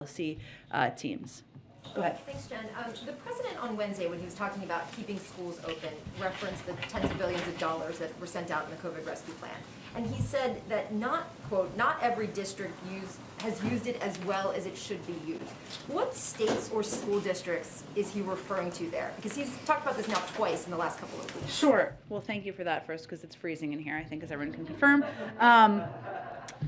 policy teams. Go ahead. Thanks, Jen. The president on Wednesday, when he was talking about keeping schools open, referenced the tens of billions of dollars that were sent out in the COVID rescue plan. And he said that quote, not every district has used it as well as it should be used. What states or school districts is he referring to there? Because he's talked about this now twice in the last couple of weeks. Sure. Well, thank you for that first, because it's freezing in here, I think, as everyone can confirm.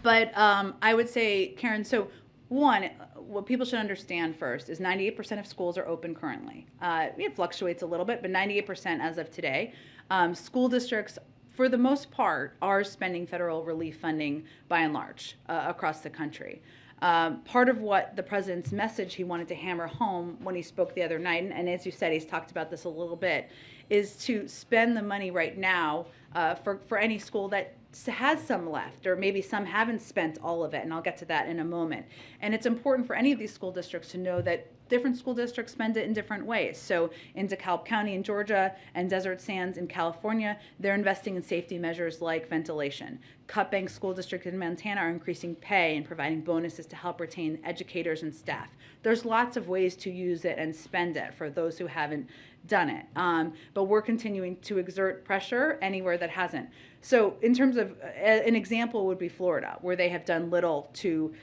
But I would say, Karen, so one, what people should understand first is 98% of schools are open currently. It fluctuates a little bit, but 98% as of today. School districts, for the most part, are spending federal relief funding by and large across the country. Part of what the president's message he wanted to hammer home when he spoke the other night, and as you said, he's talked about this a little bit, is to spend the money right now for any school that has some left, or maybe some haven't spent all of it, and I'll get to that in a moment. And it's important for any of these school districts to know that different school districts spend it in different ways. So in DeKalb County in Georgia and Desert Sands in California, they're investing in safety measures like ventilation. Cut Bank School District in Montana are increasing pay and providing bonuses to help retain educators and staff. There's lots of ways to use it and spend it for those who haven't done it. But we're continuing to exert pressure anywhere that hasn't. So in terms of an example would be Florida, where they have done little to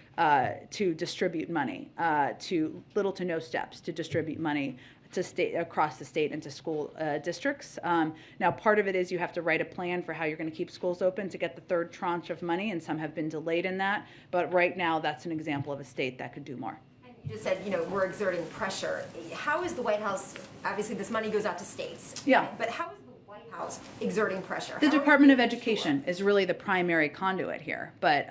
distribute money, to little to no steps to distribute money to state across the state and to school districts. Now, part of it is you have to write a plan for how you're going to keep schools open to get the third tranche of money, and some have been delayed in that. But right now, that's an example of a state that could do more. You just said, we're exerting pressure. How is the White House, obviously this money goes out to states. Yeah. But how is the White House exerting pressure? The Department of Education is really the primary conduit here. But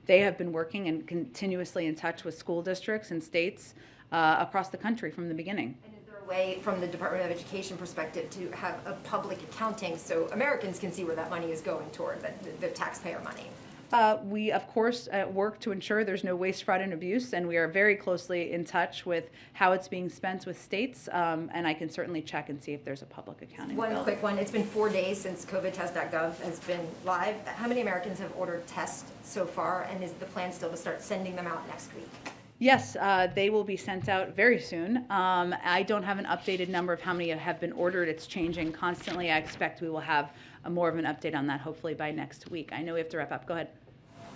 they have been working and continuously in touch with school districts and states across the country from the beginning. And is there a way from the Department of Education perspective to have a public accounting so Americans can see where that money is going toward, the taxpayer money? We, of course, work to ensure there's no waste, fraud, and abuse, and we are very closely in touch with how it's being spent with states, and I can certainly check and see if there's a public accounting bill. One quick one. It's been 4 days since covidtest.gov has been live. How many Americans have ordered tests so far, and is the plan still to start sending them out next week? Yes, they will be sent out very soon. I don't have an updated number of how many have been ordered. It's changing constantly. I expect we will have more of an update on that hopefully by next week. I know we have to wrap up. Go ahead.